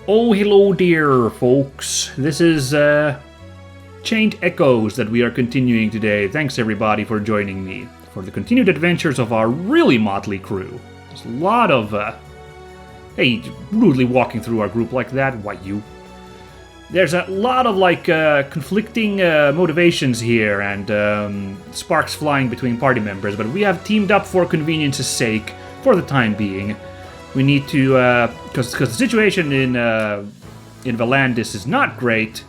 Oh, hello dear folks. This is Chained Echoes that we are continuing today. Thanks everybody for joining me for the continued adventures of our really motley crew. There's a lot of, hey, rudely walking through our group like that, why you? There's a lot of, conflicting motivations here and sparks flying between party members, but we have teamed up for convenience's sake for the time being. We need to, because the situation in Valandis is not great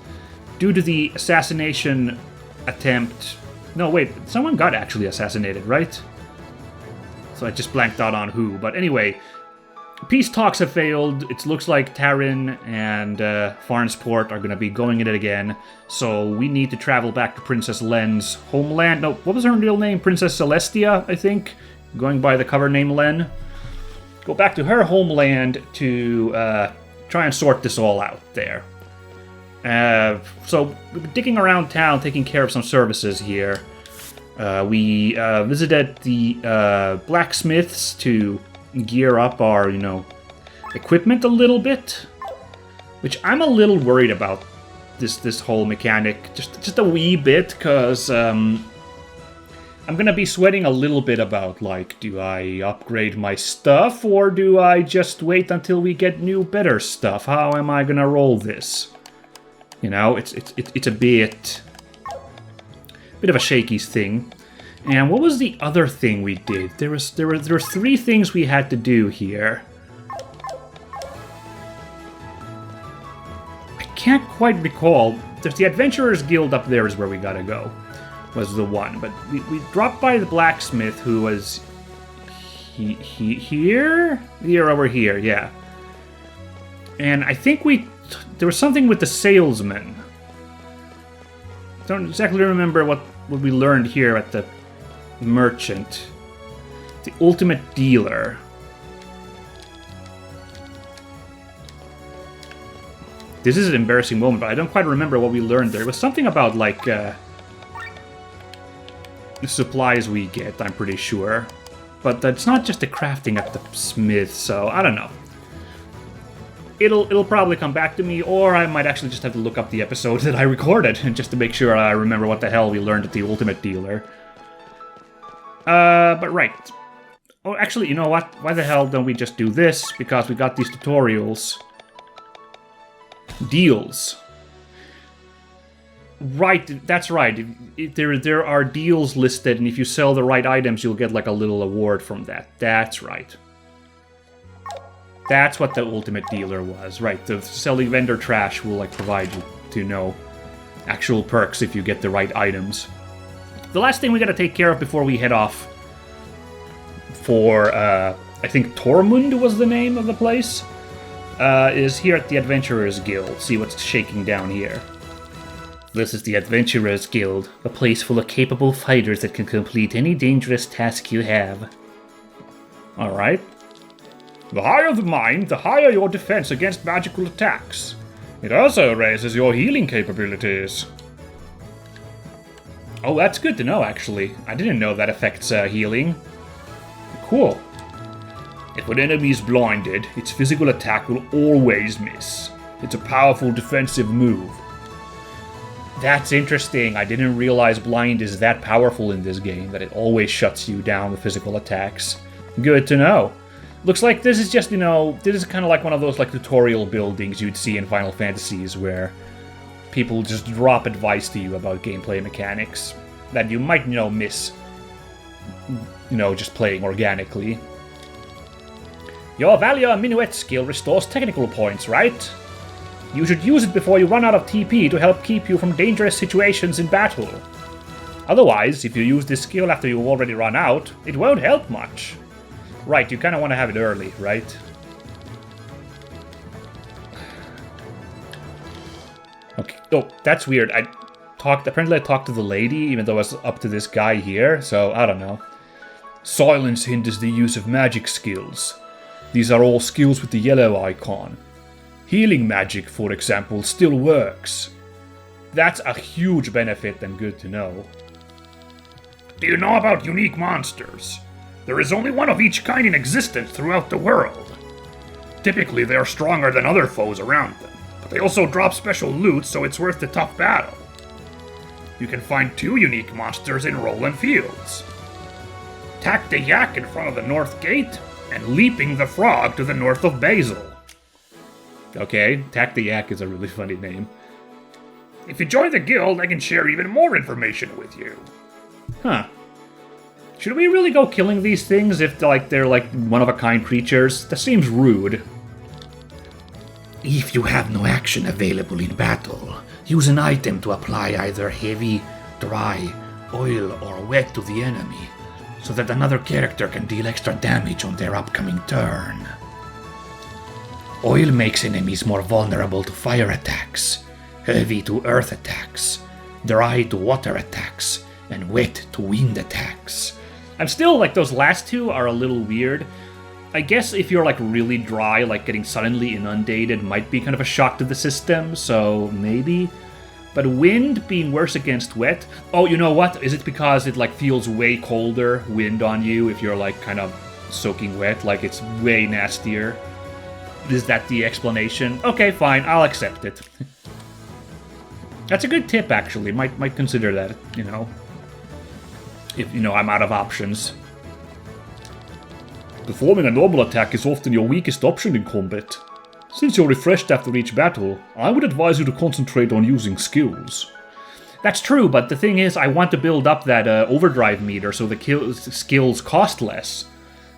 due to the assassination attempt. No, wait, someone got actually assassinated, right? So I just blanked out on who. But anyway, peace talks have failed. It looks like Tarin and Farnsport are going to be going at it again. So we need to travel back to Princess Len's homeland. No, what was her real name? Princess Celestia, I think. Going by the cover name Len. Go back to her homeland to try and sort this all out there. So we've been digging around town, taking care of some services here. We visited the blacksmiths to gear up our, equipment a little bit, which I'm a little worried about this whole mechanic, just a wee bit, because I'm gonna be sweating a little bit about, do I upgrade my stuff, or do I just wait until we get new, better stuff? How am I gonna roll this? It's a bit of a shaky thing. And what was the other thing we did? There were three things we had to do here. I can't quite recall. There's the Adventurers Guild up there is where we gotta go. Was the one, but we dropped by the blacksmith who was here over here, yeah. And I think there was something with the salesman. Don't exactly remember what we learned here at the merchant. The ultimate dealer. This is an embarrassing moment, but I don't quite remember what we learned there. It was something about the supplies we get, I'm pretty sure. But it's not just the crafting at the smith, so I don't know. It'll probably come back to me, or I might actually just have to look up the episode that I recorded, just to make sure I remember what the hell we learned at the Ultimate Dealer. But right. Oh, actually, you know what? Why the hell don't we just do this? Because we got these tutorials. Deals. Right, that's right. There are deals listed, and if you sell the right items, you'll get a little award from that. That's right. That's what the ultimate dealer was. Right, the selling vendor trash will provide you to actual perks if you get the right items. The last thing we gotta take care of before we head off for, I think Tormund was the name of the place, is here at the Adventurers Guild. See what's shaking down here. This is the Adventurers Guild, a place full of capable fighters that can complete any dangerous task you have. Alright. The higher the mind, the higher your defense against magical attacks. It also raises your healing capabilities. Oh, that's good to know, actually. I didn't know that affects healing. Cool. If an enemy is blinded, its physical attack will always miss. It's a powerful defensive move. That's interesting. I didn't realize blind is that powerful in this game, that it always shuts you down with physical attacks. Good to know. Looks like this is just, this is kind of like one of those tutorial buildings you'd see in Final Fantasies where people just drop advice to you about gameplay mechanics that you might, miss, just playing organically. Your Valia Minuet skill restores technical points, right? You should use it before you run out of TP to help keep you from dangerous situations in battle. Otherwise, if you use this skill after you've already run out, it won't help much. Right, you kind of want to have it early, right? Okay, oh, that's weird. Apparently I talked to the lady, even though I was up to this guy here, so I don't know. Silence hinders the use of magic skills. These are all skills with the yellow icon. Healing magic, for example, still works. That's a huge benefit and good to know. Do you know about unique monsters? There is only one of each kind in existence throughout the world. Typically, they are stronger than other foes around them, but they also drop special loot, so it's worth the tough battle. You can find 2 unique monsters in Roland Fields. Tack the Yak in front of the North Gate, and Leaping the Frog to the north of Basil. Okay, Tack the Yak is a really funny name. If you join the guild, I can share even more information with you. Huh. Should we really go killing these things if they're like one-of-a-kind creatures? That seems rude. If you have no action available in battle, use an item to apply either heavy, dry, oil, or wet to the enemy, so that another character can deal extra damage on their upcoming turn. Oil makes enemies more vulnerable to fire attacks, heavy to earth attacks, dry to water attacks, and wet to wind attacks. I'm still, like, those last 2 are a little weird. I guess if you're, like, really dry, like, getting suddenly inundated might be kind of a shock to the system, so maybe. But wind being worse against wet... Oh, you know what? Is it because it, like, feels way colder, wind on you, if you're, like, kind of soaking wet? Like, it's way nastier? Is that the explanation? Okay, fine, I'll accept it. That's a good tip, actually. Might consider that, you know. If, you know, I'm out of options. Performing a normal attack is often your weakest option in combat. Since you're refreshed after each battle, I would advise you to concentrate on using skills. That's true, but the thing is, I want to build up that overdrive meter so the skills cost less.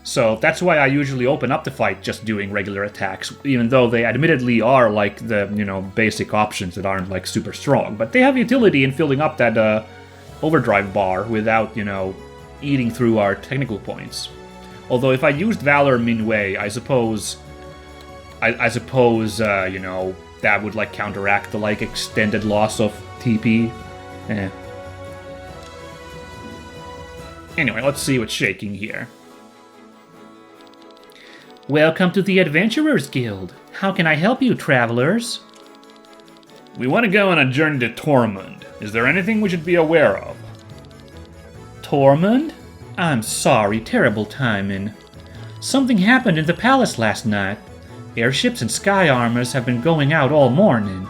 So that's why I usually open up the fight just doing regular attacks, even though they admittedly are like the, you know, basic options that aren't like super strong. But they have utility in filling up that overdrive bar without, you know, eating through our technical points. Although if I used Valor Minwei, I suppose, you know, that would like counteract the like extended loss of TP. Anyway, let's see what's shaking here. Welcome to the Adventurers Guild. How can I help you, travelers? We want to go on a journey to Tormund. Is there anything we should be aware of? Tormund? I'm sorry, terrible timing. Something happened in the palace last night. Airships and sky armors have been going out all morning.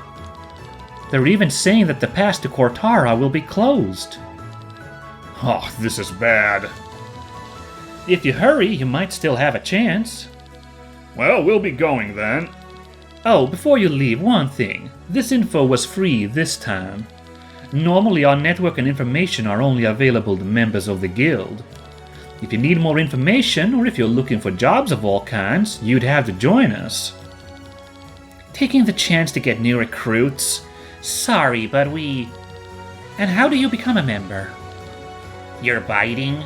They're even saying that the pass to Cortara will be closed. Oh, this is bad. If you hurry, you might still have a chance. Well, we'll be going then. Oh, before you leave, one thing. This info was free this time. Normally, our network and information are only available to members of the guild. If you need more information, or if you're looking for jobs of all kinds, you'd have to join us. Taking the chance to get new recruits? Sorry, but we... And how do you become a member? You're biting?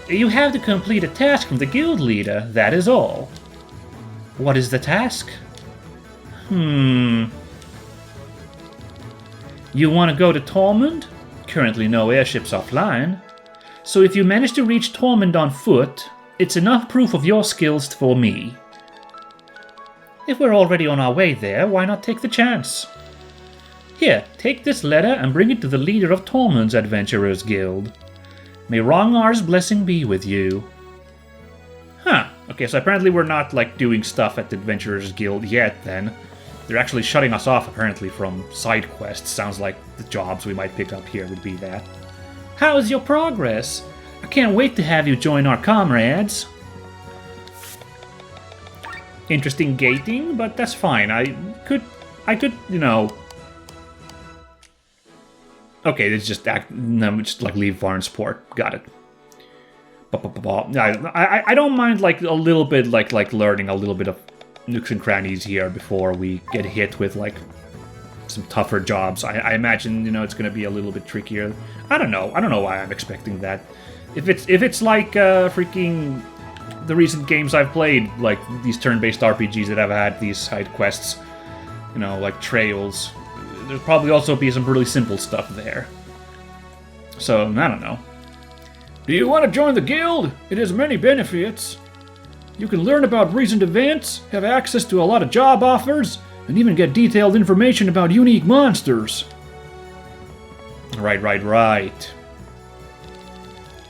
You have to complete a task from the guild leader, that is all. What is the task? You want to go to Tormund? Currently no airships are flying. So if you manage to reach Tormund on foot, it's enough proof of your skills for me. If we're already on our way there, why not take the chance? Here, take this letter and bring it to the leader of Tormund's Adventurers Guild. May Rongar's blessing be with you. Huh, okay, so apparently we're not, like, doing stuff at the Adventurers Guild yet, then. They're actually shutting us off, apparently, from side quests. Sounds like the jobs we might pick up here would be that. How's your progress? I can't wait to have you join our comrades. Interesting gating, but that's fine. I could, you know... Okay, it's just like leave Varnsport. Got it. I don't mind like a little bit like learning a little bit of nooks and crannies here before we get hit with like some tougher jobs. I imagine, you know, it's going to be a little bit trickier. I don't know why I'm expecting that. If it's like freaking the recent games I've played, like these turn-based RPGs that have had these side quests, you know, like trails, there'll probably also be some really simple stuff there. So, I don't know. Do you want to join the guild? It has many benefits. You can learn about recent events, have access to a lot of job offers, and even get detailed information about unique monsters. Right.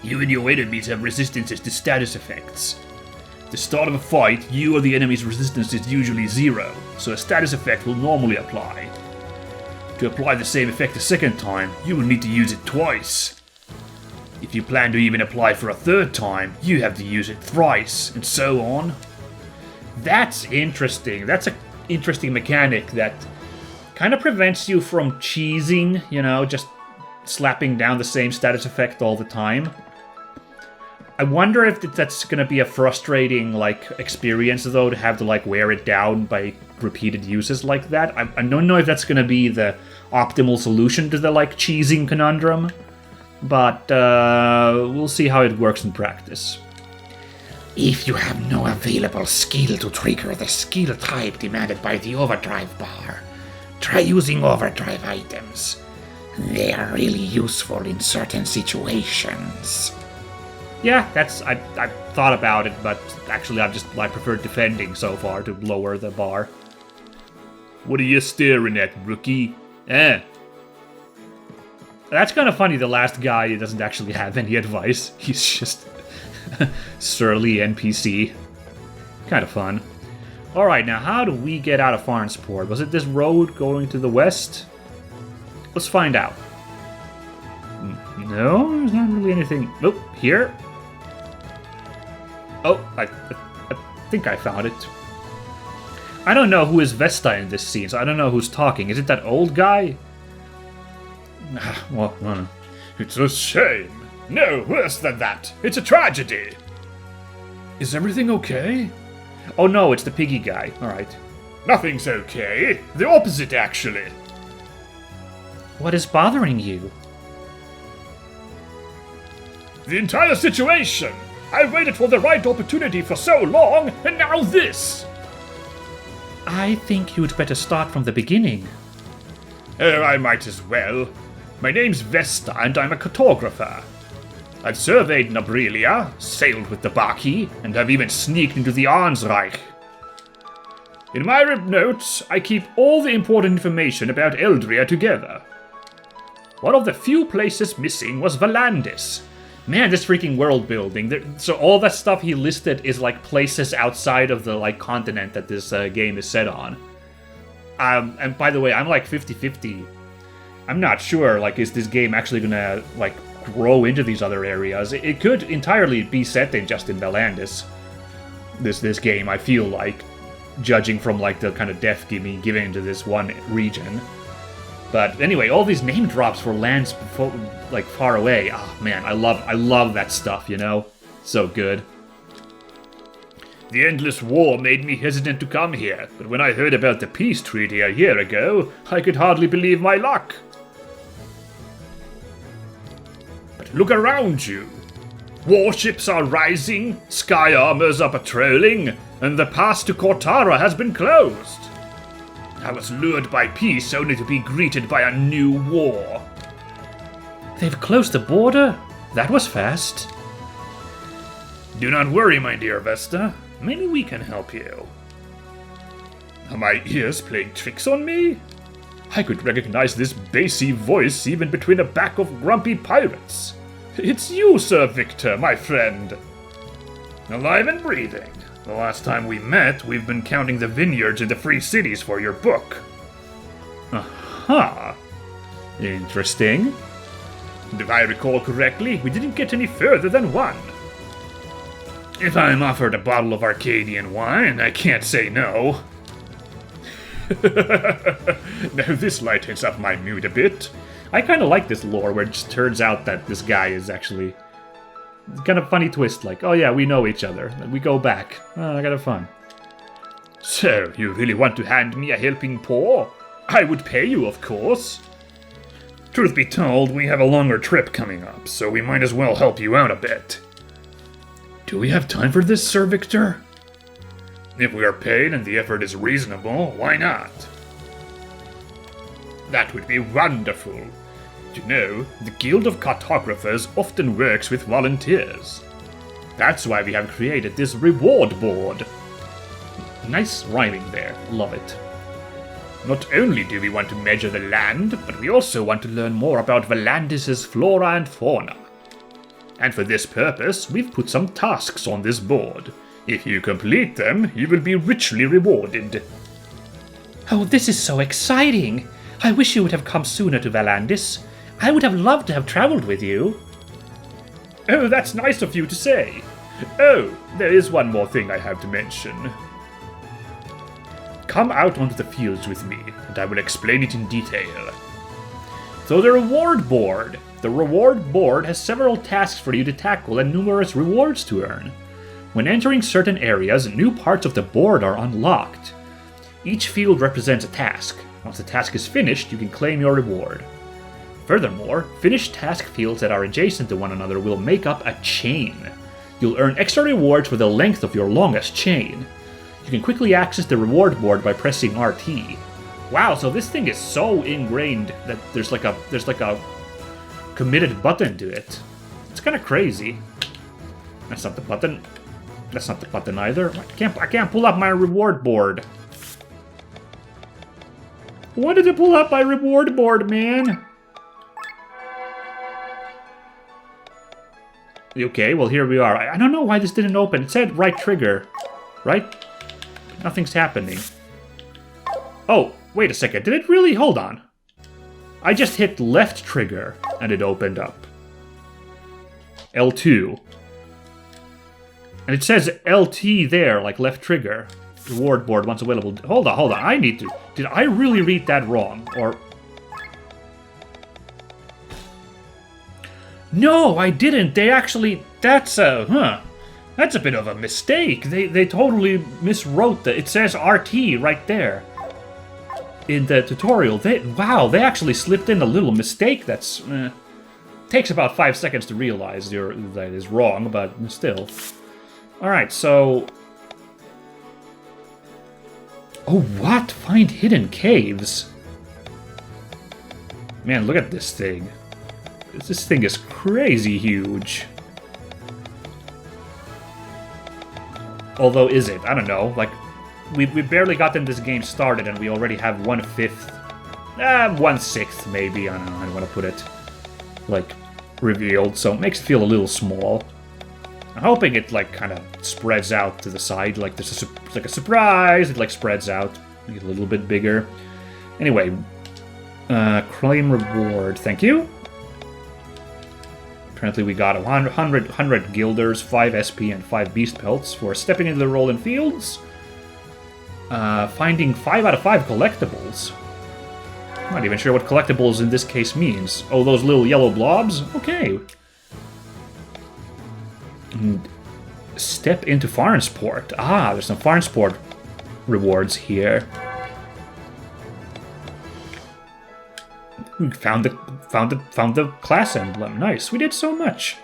You and your enemies have resistances to status effects. The start of a fight, you or the enemy's resistance is usually 0, so a status effect will normally apply. To apply the same effect a second time, you will need to use it twice. If you plan to even apply for a third time, you have to use it thrice, and so on. That's interesting. That's an interesting mechanic that kind of prevents you from cheesing, you know, just slapping down the same status effect all the time. I wonder if that's going to be a frustrating, like, experience, though, to have to, like, wear it down by repeated uses like that. I don't know if that's going to be the optimal solution to the, like, cheesing conundrum, but we'll see how it works in practice. If you have no available skill to trigger the skill type demanded by the overdrive bar, try using overdrive items. They are really useful in certain situations. Yeah, I thought about it, but actually I prefer defending so far to lower the bar. What are you staring at, rookie? That's kind of funny, the last guy doesn't actually have any advice. He's just surly NPC. Kind of fun. Alright, now how do we get out of Farnsport? Was it this road going to the west? Let's find out. No, there's not really anything. Nope, here. Oh, I think I found it. I don't know who is Vesta in this scene, so I don't know who's talking. Is it that old guy? Well, It's a shame. No, worse than that. It's a tragedy. Is everything okay? Oh no, it's the piggy guy. Alright. Nothing's okay. The opposite, actually. What is bothering you? The entire situation. I've waited for the right opportunity for so long, and now this. I think you'd better start from the beginning. Oh, I might as well. My name's Vesta, and I'm a cartographer. I've surveyed Nabrelia, sailed with the Baki, and have even sneaked into the Arnsreich. In my notes, I keep all the important information about Eldria together. One of the few places missing was Valandis. Man, this freaking world building. So all that stuff he listed is like places outside of the like continent that this game is set on. And by the way, I'm like 50-50. I'm not sure, like, is this game actually gonna, like, grow into these other areas? It could entirely be set in just in Valandis. This game, I feel like, judging from, like, the kind of depth given to this one region. But anyway, all these name drops for lands like far away. Oh man, I love that stuff, you know? So good. The endless war made me hesitant to come here, but when I heard about the peace treaty a year ago, I could hardly believe my luck. But look around you. Warships are rising, sky armors are patrolling, and the pass to Cortara has been closed. I was lured by peace only to be greeted by a new war. They've closed the border? That was fast. Do not worry, my dear Vesta. Maybe we can help you. Are my ears playing tricks on me? I could recognize this bassy voice even between a pack of grumpy pirates. It's you, Sir Victor, my friend. Alive and breathing. The last time we met, we've been counting the vineyards in the Free Cities for your book. Aha. Interesting. If I recall correctly, we didn't get any further than one. If I'm offered a bottle of Arcadian wine, I can't say no. Now this lightens up my mood a bit. I kind of like this lore where it just turns out that this guy is actually... kind of funny twist, like, oh yeah, we know each other. We go back. Oh, kind of fun. So, you really want to hand me a helping paw? I would pay you, of course. Truth be told, we have a longer trip coming up, so we might as well help you out a bit. Do we have time for this, Sir Victor? If we are paid and the effort is reasonable, why not? That would be wonderful. You know, the Guild of Cartographers often works with volunteers. That's why we have created this reward board. Nice rhyming there. Love it. Not only do we want to measure the land, but we also want to learn more about Valandis' flora and fauna. And for this purpose, we've put some tasks on this board. If you complete them, you will be richly rewarded. Oh, this is so exciting! I wish you would have come sooner to Valandis. I would have loved to have traveled with you. Oh, that's nice of you to say. Oh, there is one more thing I have to mention. Come out onto the fields with me, and I will explain it in detail. So the reward board. The reward board has several tasks for you to tackle and numerous rewards to earn. When entering certain areas, new parts of the board are unlocked. Each field represents a task. Once the task is finished, you can claim your reward. Furthermore, finished task fields that are adjacent to one another will make up a chain. You'll earn extra rewards for the length of your longest chain. You can quickly access the reward board by pressing RT. Wow, so this thing is so ingrained that there's like a committed button to it. It's kind of crazy. That's not the button. That's not the button either. I can't pull up my reward board. Why did it pull up my reward board, man? Okay, well here we are. I don't know why this didn't open. It said right trigger, right? Nothing's happening. Oh, wait a second. Did it really? Hold on. I just hit left trigger and it opened up. L2. And it says LT there, like left trigger. Reward board once available. Hold on. I need to... Did I really read that wrong? Or... No, I didn't. They actually... That's a... That's a bit of a mistake. They totally miswrote that. It says RT right there. In the tutorial. Wow, they actually slipped in a little mistake that's... takes about 5 seconds to realize that is wrong, but still. Alright, so... Oh, what? Find hidden caves? Man, look at this thing. This thing is crazy huge. Although, is it? I don't know. Like, we barely gotten this game started and we already have 1/5... 1/6 maybe, I don't know how I want to put it. Like, revealed, so it makes it feel a little small. I'm hoping it, like, kind of spreads out to the side, like there's like a surprise, it, like, spreads out, make it a little bit bigger. Anyway, claim reward, thank you. Apparently we got 100 guilders, 5 SP, and 5 beast pelts for stepping into the rolling fields. Finding 5 out of 5 collectibles. I'm not even sure what collectibles in this case means. Oh, those little yellow blobs? Okay. And step into Farnsport. Ah, there's some Farnsport rewards here. We found the class emblem. Nice. We did so much.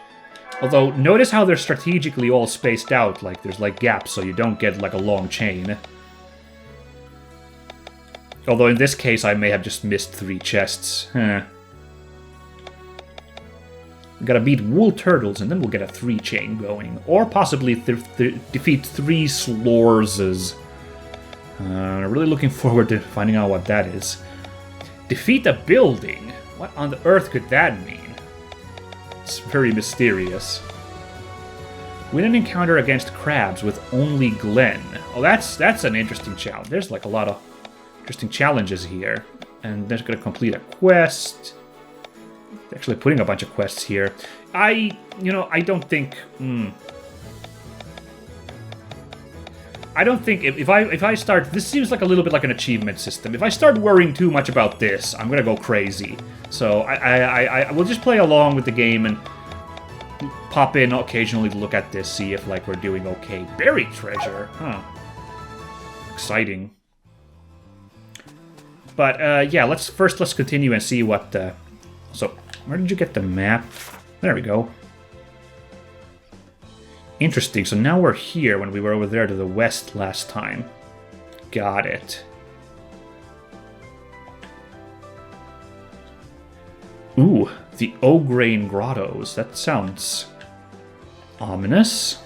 Although, notice how they're strategically all spaced out. Like, there's, like, gaps, so you don't get, like, a long chain. Although, in this case, I may have just missed 3 chests. We gotta beat wool turtles, and then we'll get a 3 chain going. Or possibly defeat 3 slorses. I'm really looking forward to finding out what that is. Defeat a building? What on the earth could that mean? It's very mysterious. Win an encounter against crabs with only Glenn. Oh, that's an interesting challenge. There's like a lot of interesting challenges here. And there's gonna complete a quest. Actually putting a bunch of quests here. I don't think... I don't think if I start... This seems like a little bit like an achievement system. If I start worrying too much about this, I'm gonna go crazy. So I will just play along with the game and pop in occasionally to look at this, see if like we're doing okay. Buried treasure, huh? Exciting. But yeah, let's continue and see what. So where did you get the map? There we go. Interesting, so now we're here when we were over there to the west last time. Got it. Ooh, the O'Grain Grottos. That sounds ominous.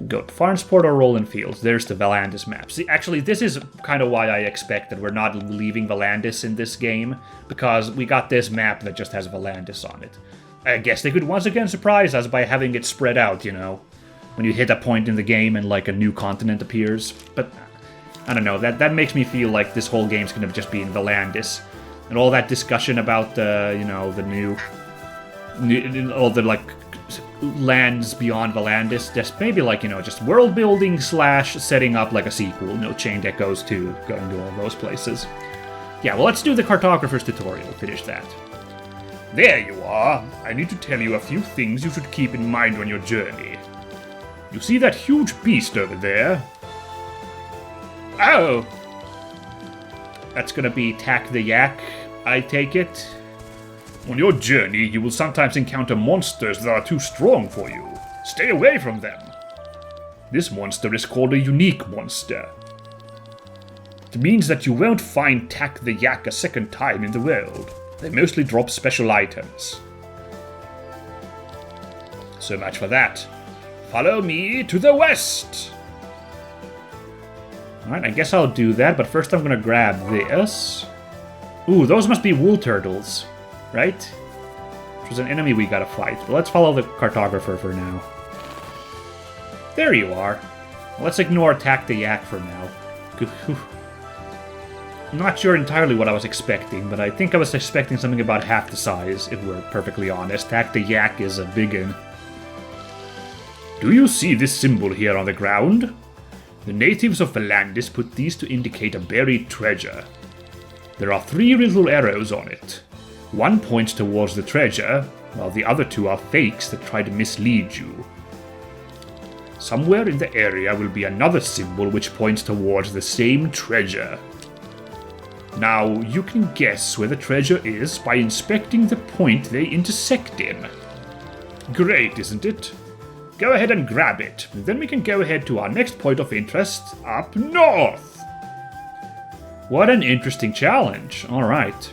Go to Farnsport or Rolling Fields. There's the Valandis map. See, actually, this is kind of why I expect that we're not leaving Valandis in this game, because we got this map that just has Valandis on it. I guess they could once again surprise us by having it spread out, you know, when you hit a point in the game and like a new continent appears. But I don't know, that makes me feel like this whole game's gonna just be in Valandis. And all that discussion about, you know, the new all the, like, lands beyond Valandis, just maybe, like, you know, just world building / setting up, like, a sequel, you know, Chained Echoes 2, going to all those places. Yeah, well, let's do the Cartographer's tutorial, finish that. There you are. I need to tell you a few things you should keep in mind on your journey. You see that huge beast over there? Oh! That's gonna be Tak the Yak, I take it? On your journey, you will sometimes encounter monsters that are too strong for you. Stay away from them. This monster is called a unique monster. It means that you won't find Tak the Yak a second time in the world. They mostly drop special items. So much for that. Follow me to the west! Alright, I guess I'll do that, but first I'm gonna grab this. Ooh, those must be wool turtles, right? Which is an enemy we gotta fight. But let's follow the Cartographer for now. There you are. Let's ignore Tak the Yak for now. I'm not sure entirely what I was expecting, but I think I was expecting something about half the size, if we're perfectly honest. Tak the Yak is a biggin. Do you see this symbol here on the ground? The natives of Valandis put these to indicate a buried treasure. There are 3 little arrows on it. One points towards the treasure, while the other 2 are fakes that try to mislead you. Somewhere in the area will be another symbol which points towards the same treasure. Now, you can guess where the treasure is by inspecting the point they intersect in. Great, isn't it? Go ahead and grab it, and then we can go ahead to our next point of interest, up north! What an interesting challenge. Alright.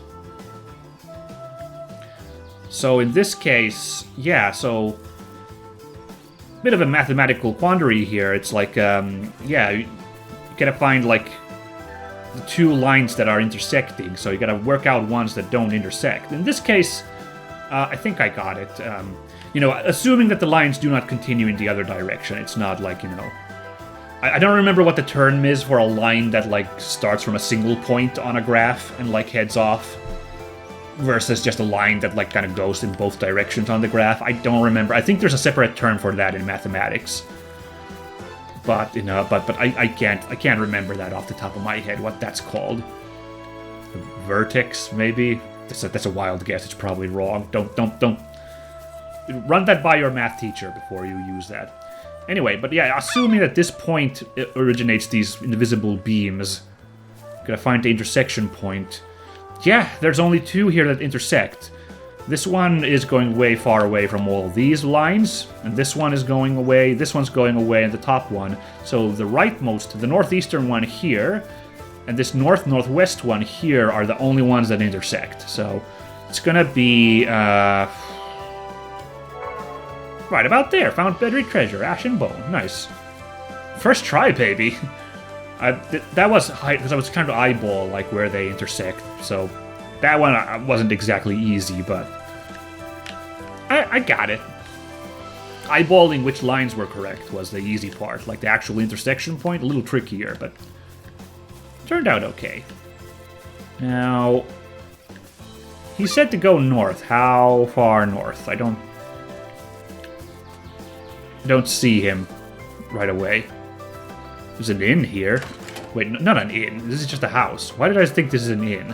So in this case, yeah, so... bit of a mathematical quandary here. It's like, yeah, you gotta find, like, the 2 lines that are intersecting, so you gotta work out ones that don't intersect. In this case, I think I got it. You know, assuming that the lines do not continue in the other direction. It's not like, you know... I don't remember what the term is for a line that, like, starts from a single point on a graph and, like, heads off, versus just a line that, like, kind of goes in both directions on the graph. I don't remember. I think there's a separate term for that in mathematics. But, you know, but I can't remember that off the top of my head, what that's called. Vertex, maybe? That's a wild guess. It's probably wrong. Don't run that by your math teacher before you use that. Anyway, but yeah, assuming that this point originates these invisible beams, gotta find the intersection point. Yeah, there's only 2 here that intersect. This one is going way far away from all these lines, and this one is going away, this one's going away, and the top one. So the rightmost, the northeastern one here, and this northwest one here are the only ones that intersect. So it's gonna be, right about there. Found buried treasure, ash and bone. Nice. First try, baby. That was because I was trying to eyeball like where they intersect. So that one wasn't exactly easy, but I got it. Eyeballing which lines were correct was the easy part. Like the actual intersection point, a little trickier, but turned out okay. Now, he said to go north. How far north? I don't see him right away. There's an inn here. Wait, not an inn. This is just a house. Why did I think this is an inn?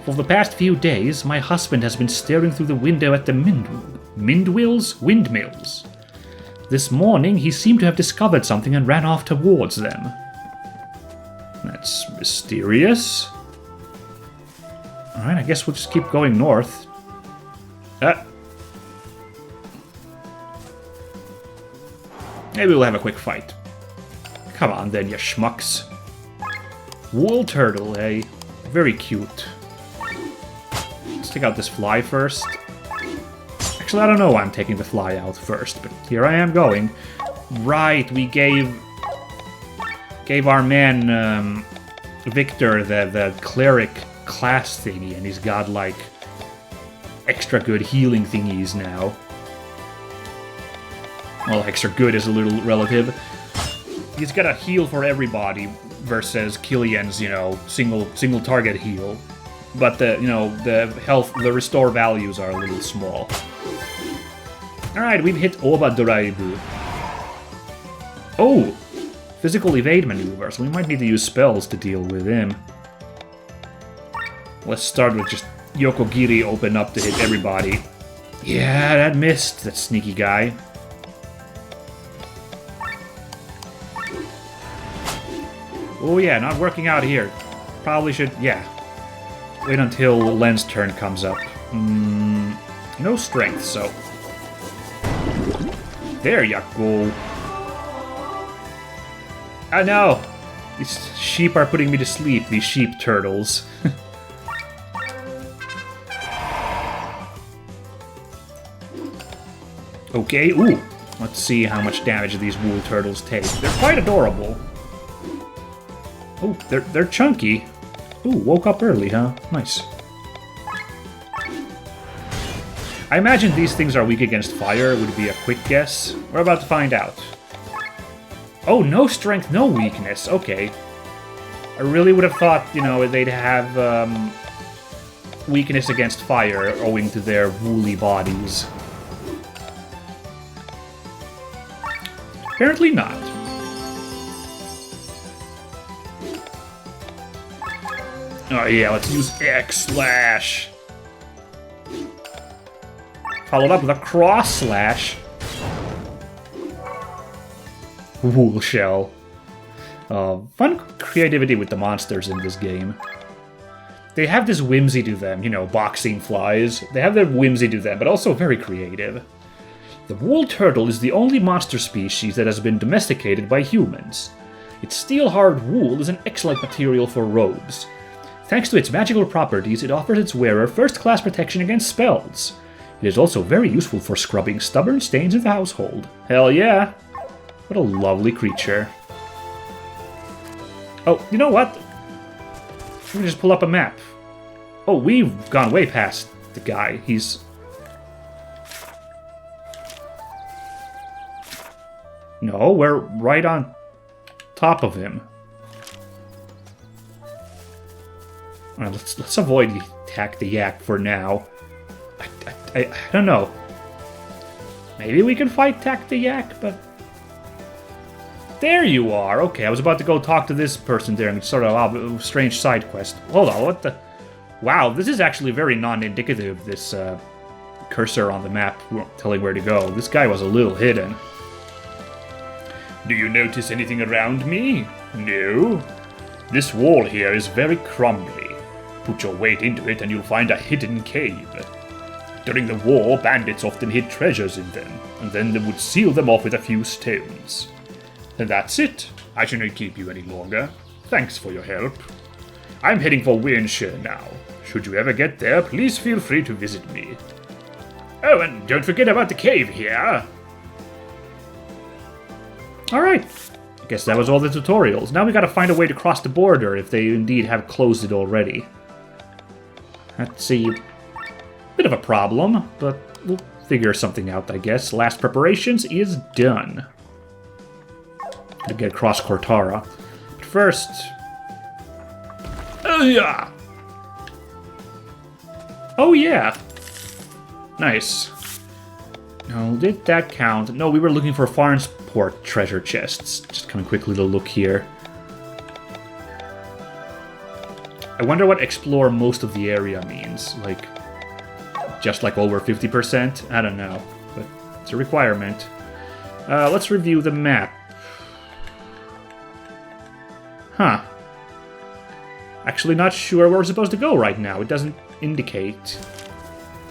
For the past few days, my husband has been staring through the window at the windmills. This morning, he seemed to have discovered something and ran off towards them. That's mysterious. Alright, I guess we'll just keep going north. Maybe we'll have a quick fight. Come on then, you schmucks. Wool turtle, eh? Very cute. Let's take out this fly first. Actually, I don't know why I'm taking the fly out first, but here I am going. Right, we gave our man Victor the cleric class thingy, and he's got like extra good healing thingies now. Well, extra good is a little relative. He's got a heal for everybody versus Killian's, you know, single target heal. But the restore values are a little small. Alright, we've hit Oba Doraibu. Oh! Physical evade maneuver, so we might need to use spells to deal with him. Let's start with just Yokogiri open up to hit everybody. Yeah, that missed, that sneaky guy. Oh yeah, not working out here. Probably should, yeah. Wait until Len's turn comes up. No strength, so... There you go. I know! These sheep are putting me to sleep, these sheep turtles. Okay, ooh. Let's see how much damage these wool turtles take. They're quite adorable. Oh, they're chunky. Ooh, woke up early, huh? Nice. I imagine these things are weak against fire, would be a quick guess. We're about to find out. Oh, no strength, no weakness. Okay. I really would have thought, you know, they'd have weakness against fire owing to their woolly bodies. Apparently not. Oh yeah, let's use X slash. Followed up with a cross slash. Wool shell. Fun creativity with the monsters in this game. They have this whimsy to them, you know, boxing flies. They have their whimsy to them, but also very creative. The wool turtle is the only monster species that has been domesticated by humans. Its steel-hard wool is an excellent material for robes. Thanks to its magical properties, it offers its wearer first-class protection against spells. It is also very useful for scrubbing stubborn stains in the household. Hell yeah! What a lovely creature. Oh, you know what? Let me just pull up a map. Oh, we've gone way past the guy. He's... No, we're right on top of him. Alright, let's avoid the attack the yak for now. I don't know. Maybe we can fight Tack the Yak, but... There you are! Okay, I was about to go talk to this person there and sort of a strange side quest. Hold on, what the... Wow, this is actually very non-indicative, this cursor on the map telling where to go. This guy was a little hidden. Do you notice anything around me? No? This wall here is very crumbly. Put your weight into it and you'll find a hidden cave. During the war, bandits often hid treasures in them, and then they would seal them off with a few stones. And that's it. I shouldn't keep you any longer. Thanks for your help. I'm heading for Winshire now. Should you ever get there, please feel free to visit me. Oh, and don't forget about the cave here. Alright. I guess that was all the tutorials. Now we gotta find a way to cross the border if they indeed have closed it already. Let's see. Bit of a problem, but we'll figure something out, I guess. Last preparations is done. Gotta get across Cortara. But first... Oh yeah! Oh yeah! Nice. No, did that count? No, we were looking for Farnsport treasure chests. Just kind of quick little look here. I wonder what explore most of the area means. Like... just like over 50%? I don't know, but it's a requirement. Let's review the map. Huh. Actually not sure where we're supposed to go right now. It doesn't indicate.